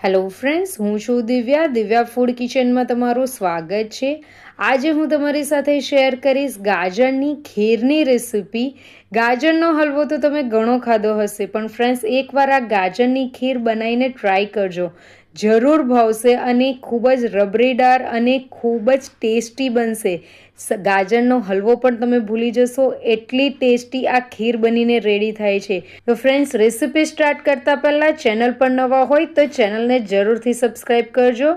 Hello friends, હું છું Divya food કિચનમાં તમારું સ્વાગત છે। આજે હું તમારી સાથે શેર કરીશ ગાજરની ખીરની રેસિપી। ગાજરનો હલવો તો તમે ઘણો ખાધો હશે, પણ ફ્રેન્ડ્સ એકવાર આ ગાજરની ખીર બનાવીને ટ્રાય કરજો, જરૂર ભાવશે અને ખૂબ જ રબરીદાર અને ખૂબ જ ટેસ્ટી બનશે। ગાજરનો હલવો પણ તમે ભૂલી જશો, એટલી ટેસ્ટી આ ખીર બનીને રેડી થાય છે। તો ફ્રેન્ડ્સ, રેસિપી સ્ટાર્ટ કરતાં પહેલાં ચેનલ પર નવા હોય તો ચેનલને જરૂરથી સબસ્ક્રાઈબ કરજો।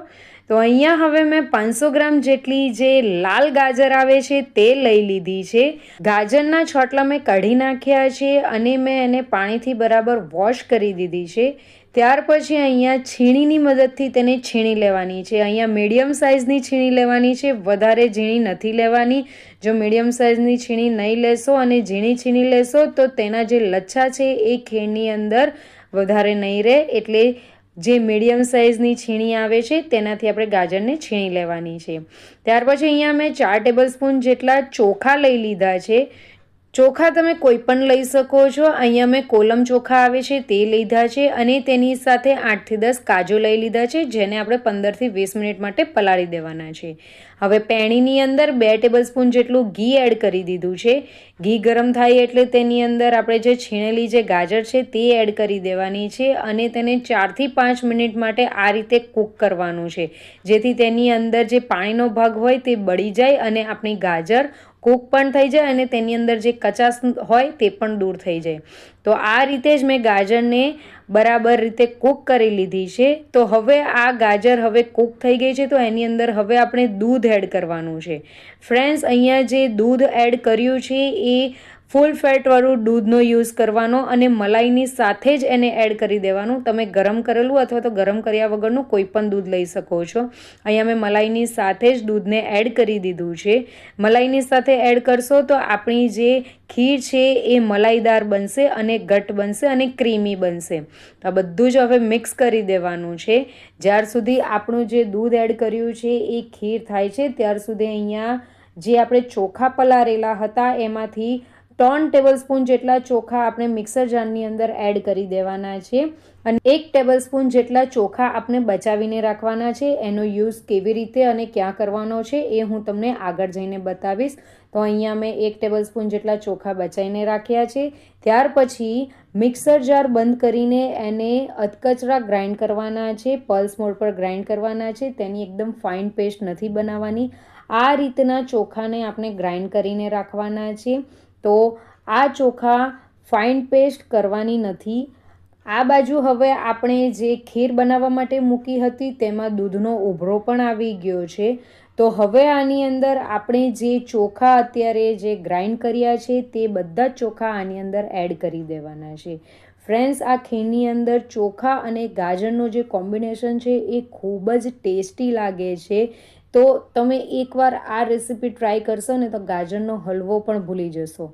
તો અહીંયા હવે મેં 500 ગ્રામ જેટલી જે લાલ ગાજર આવે છે તે લઈ લીધી છે। ગાજરના છોટલા મેં કાઢી નાખ્યા છે અને મેં એને પાણીથી બરાબર વોશ કરી દીધી છે। ત્યાર પછી અહીંયા છીણીની મદદથી તેને છીણી લેવાની છે। અહીંયા મીડિયમ સાઇઝની છીણી લેવાની છે, વધારે ઝીણી નથી લેવાની। જો મીડિયમ સાઇઝની છીણી નહીં લેશો અને ઝીણી છીણી લેશો તો તેના જે લચ્છા છે એ ખીરની અંદર વધારે નહીં રહે, એટલે જે મીડિયમ સાઇઝની છીણી આવે છે તેનાથી આપણે ગાજરને છીણી લેવાની છે। ત્યાર પછી અહીંયા મેં 4 ટેબલ સ્પૂન જેટલા ચોખા લઈ લીધા છે। ચોખા તમે કોઈ પણ લઈ શકો છો। અહીંયા મેં કોલમ ચોખા આવે છે તે લીધા છે અને તેની સાથે 8 થી 10 કાજુ લઈ લીધા છે, જેને આપણે 15 થી 20 મિનિટ માટે પલાળી દેવાના છે। હવે પેણીની અંદર 2 ટેબલ સ્પૂન જેટલું ઘી એડ કરી દીધું છે। ઘી ગરમ થાય એટલે તેની અંદર આપણે જે છીણેલી જે ગાજર છે તે એડ કરી દેવાની છે અને તેને 4 થી 5 મિનિટ માટે આ રીતે કૂક કરવાનું છે, જેથી તેની અંદર જે પાણીનો ભાગ હોય તે બળી જાય અને આપણી ગાજર કૂક પણ થઈ જાય અને તેની અંદર જે કચાશ હોય તે પણ દૂર થઈ જાય। તો આ રીતે જ મેં ગાજરને બરાબર રીતે કૂક કરી લીધી છે। તો હવે આ ગાજર હવે કૂક થઈ ગઈ છે, તો એની અંદર હવે આપણે દૂધ એડ કરવાનું છે। ફ્રેન્ડ્સ, અહીંયા જે દૂધ એડ કર્યું છે એ ફૂલ ફેટવાળું દૂધનો યુઝ કરવાનો અને મલાઈની સાથે જ એને એડ કરી દેવાનું। તમે ગરમ કરેલું અથવા તો ગરમ કર્યા વગરનું કોઈ પણ દૂધ લઈ શકો છો। અહીંયા મેં મલાઈની સાથે જ દૂધને એડ કરી દીધું છે। મલાઈની સાથે એડ કરશો તો આપણી જે ખીર છે એ મલાઈદાર બનશે અને ઘટ્ટ બનશે અને ક્રીમી બનશે। તો આ બધું જ હવે મિક્સ કરી દેવાનું છે। જ્યાર સુધી આપણું જે દૂધ એડ કર્યું છે એ ખીર થાય છે ત્યાર સુધી અહીંયા જે આપણે ચોખા પલાળેલા હતા એમાંથી 3 ટેબલ સ્પૂન જેટલા ચોખા આપણે મિક્સર જારની અંદર એડ કરી દેવાના છે અને 1 ટેબલ સ્પૂન જેટલા ચોખા આપણે બચાવીને રાખવાના છે। એનો યુઝ કેવી રીતે અને ક્યાં કરવાનો છે એ હું તમને આગળ જઈને બતાવીશ। તો અહીંયા મેં 1 ટેબલ સ્પૂન જેટલા ચોખા બચાવીને રાખ્યા છે। ત્યાર પછી મિક્સર જાર બંધ કરીને એને અધકચરા ગ્રાઇન્ડ કરવાના છે, પલ્સ મોડ પર ગ્રાઇન્ડ કરવાના છે। તેની એકદમ ફાઇન પેસ્ટ નથી બનાવવાની, આ રીતના ચોખાને આપણે ગ્રાઇન્ડ કરીને રાખવાના છે। તો આ ચોખા ફાઇન પેસ્ટ કરવાની નથી। આ બાજુ હવે આપણે જે ખીર બનાવવા માટે મૂકી હતી તેમાં દૂધનો ઉભરો પણ આવી ગયો છે। તો હવે આની અંદર આપણે જે ચોખા અત્યારે જે ગ્રાઇન્ડ કર્યા છે તે બધા જ ચોખા આની અંદર એડ કરી દેવાના છે। ફ્રેન્ડ્સ, આ ખીરની અંદર ચોખા અને ગાજરનો જે કોમ્બિનેશન છે એ ખૂબ જ ટેસ્ટી લાગે છે। તો તમે એકવાર આ રેસીપી ટ્રાય કરશો ને તો ગાજરનો હલવો પણ ભૂલી જશો।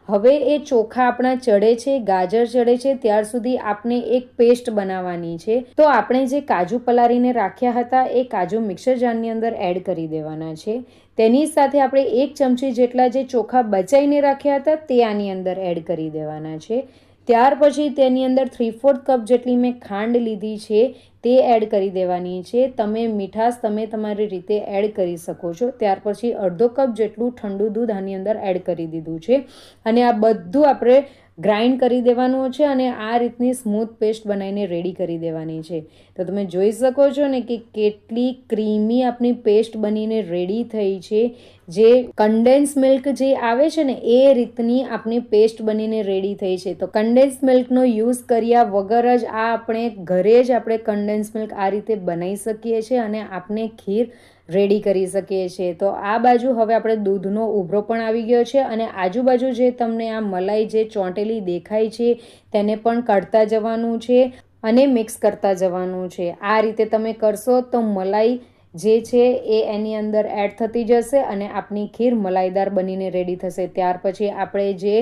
હવે એ ચોખા આપણા ચડે છે, ગાજર ચડે છે, ત્યાર સુધી આપણે એક પેસ્ટ બનાવવાની છે। તો આપણે જે કાજુ પલાળીને રાખ્યા હતા એ કાજુ મિક્સર જારની અંદર એડ કરી દેવાના છે। તેની સાથે આપણે 1 ચમચી જેટલા જે ચોખા બચાઈને રાખ્યા હતા તે આની અંદર એડ કરી દેવાના છે। ત્યાર પછી તેની અંદર 3/4 કપ જેટલી મેં ખાંડ લીધી છે તે એડ કરી દેવાની છે। તમે મીઠાશ તમે તમારી રીતે એડ કરી શકો છો। ત્યાર પછી અડધો કપ જેટલું ઠંડુ દૂધ આની અંદર એડ કરી દીધું છે અને આ બધું આપણે ગ્રાઇન્ડ કરી દેવાનું છે અને આ રીતની સ્મૂથ પેસ્ટ બનાવીને રેડી કરી દેવાની છે। તો તમે જોઈ શકો છો ને કે કેટલી ક્રીમી આપણી પેસ્ટ બનીને રેડી થઈ છે। જે કન્ડેન્સ મિલ્ક જે આવે છે ને એ રીતની આપણી પેસ્ટ બનીને રેડી થઈ છે। તો કન્ડેન્સ મિલ્કનો યુઝ કર્યા વગર જ આ આપણે ઘરે જ આપણે કન્ડેન્સ મિલ્ક આ રીતે બનાવી શકીએ છીએ અને આપણે ખીર રેડી કરી શકીએ છીએ। તો આ બાજુ હવે આપણે દૂધનો ઉભરો પણ આવી ગયો છે અને આજુબાજુ જે તમને આ મલાઈ જે ચોંટેલી દેખાય છે તેને પણ કાઢતા જવાનું છે અને મિક્સ કરતા જવાનું છે। આ રીતે તમે કરશો તો મલાઈ જે છે એ એની અંદર એડ થતી જશે અને આપણી ખીર મલાઈદાર બનીને રેડી થશે। ત્યાર પછી આપણે જે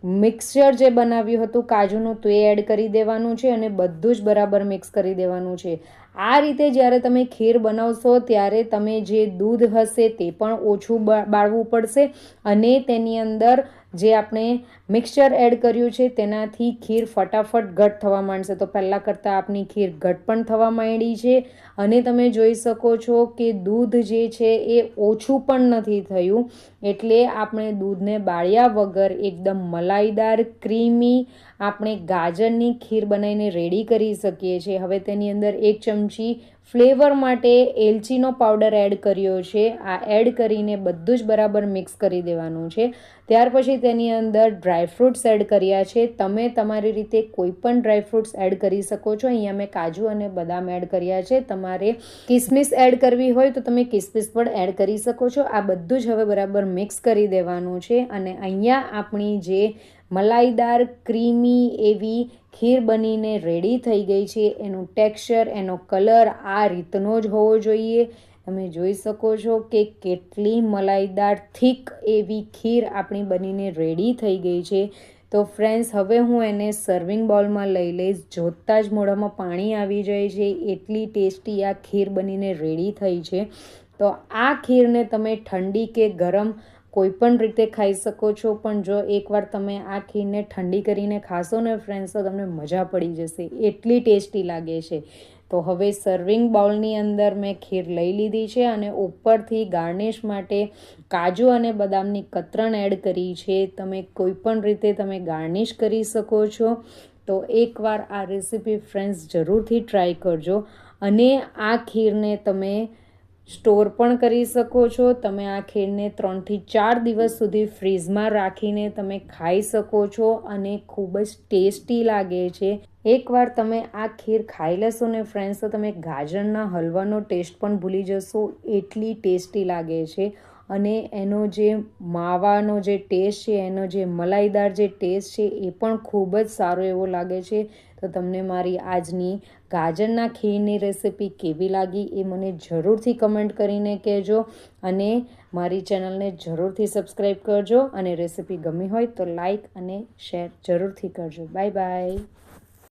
મિક્સચર જે બનાવ્યું હતું કાજુનું તે એડ કરી દેવાનું છે અને બધું જ બરાબર મિક્સ કરી દેવાનું છે। આ રીતે જ્યારે તમે ખીર બનાવશો ત્યારે તમે જે દૂધ હશે તે પણ ઓછું બાળવું પડશે અને તેની અંદર જે આપણે મિક્સચર એડ કર્યું છે તેનાથી ખીર ફટાફટ ઘટ થવા માંડશે. તો પહેલાં કરતાં આપણી ખીર ઘટ પણ થવા માંડી છે અને તમે જોઈ શકો છો કે દૂધ જે છે એ ઓછું પણ નથી થયું. એટલે આપણે દૂધને બાળ્યા વગર એકદમ મલાઈદાર ક્રીમી આપણે ગાજરની ખીર બનાવીને રેડી કરી શકીએ છીએ. હવે તેની અંદર 1 ચમચી ફ્લેવર માટે એલચીનો પાવડર એડ કર્યો છે. આ એડ કરીને બધું જ બરાબર મિક્સ કરી દેવાનું છે. ત્યાર પછી તેની અંદર ડ્રાયફ્રૂટ્સ એડ કર્યા છે. તમે તમારી રીતે કોઈ પણ ડ્રાયફ્રૂટ્સ એડ કરી શકો છો. અહીંયા મેં કાજુ અને બદામ એડ કર્યા છે. તમારે કિસમિસ એડ કરવી હોય તો તમે કિસમિસ પણ એડ કરી શકો છો. આ બધું જ હવે બરાબર મિક્સ કરી દેવાનું છે અને અહીંયા આપણી જે મલાઈદાર ક્રીમી એવી ખીર બનીને રેડી થઈ ગઈ છે. એનું ટેક્સચર, એનો કલર આ રીતનો જ હોવો જોઈએ. તમે જોઈ શકો છો કે કેટલી મલાઈદાર થીક એવી ખીર આપણી બનીને રેડી થઈ ગઈ છે. તો ફ્રેન્ડ્સ, હવે હું એને સર્વિંગ બાઉલમાં લઈ લઈશ. જોતાં જ મોઢામાં પાણી આવી જાય છે, એટલી ટેસ્ટી આ ખીર બનીને રેડી થઈ છે. તો આ ખીરને તમે ઠંડી કે ગરમ કોઈ પણ રીતે ખાઈ શકો છો. પણ જો એકવાર તમે આ ખીરને ઠંડી કરીને ખાશો ને ફ્રેન્ડ્સ, તો તમને મજા પડી જશે, એટલી ટેસ્ટી લાગે છે. તો હવે સર્વિંગ બાઉલની અંદર મેં ખીર લઈ લીધી છે અને ઉપરથી ગાર્નિશ માટે કાજુ અને બદામની કતરણ એડ કરી છે. તમે કોઈ પણ રીતે તમે ગાર્નિશ કરી શકો છો. તો એકવાર આ રેસીપી ફ્રેન્ડ્સ જરૂરથી ટ્રાય કરજો અને આ ખીરને તમે સ્ટોર પણ કરી શકો છો. તમે આ ખીરને 3 થી 4 દિવસ સુધી ફ્રીઝમાં રાખીને તમે ખાઈ શકો છો અને ખૂબ જ ટેસ્ટી લાગે છે. એકવાર તમે આ ખીર ખાઈ લેશો ને ફ્રેન્ડ્સ, તો તમે ગાજરના હલવાનો ટેસ્ટ પણ ભૂલી જશો, એટલી ટેસ્ટી લાગે છે. અને એનો જે માવાનો જે ટેસ્ટ છે, એનો જે મલાઈદાર જે ટેસ્ટ છે, એ પણ ખૂબ જ સારો એવો લાગે છે. તો તમને મારી આજની ગાજરના ખીરની રેસીપી કેવી લાગી એ મને જરૂરથી કમેન્ટ કરીને કહેજો અને મારી ચેનલને જરૂરથી સબસ્ક્રાઈબ કરજો અને રેસીપી ગમી હોય તો લાઈક અને શેર જરૂરથી કરજો. Bye bye.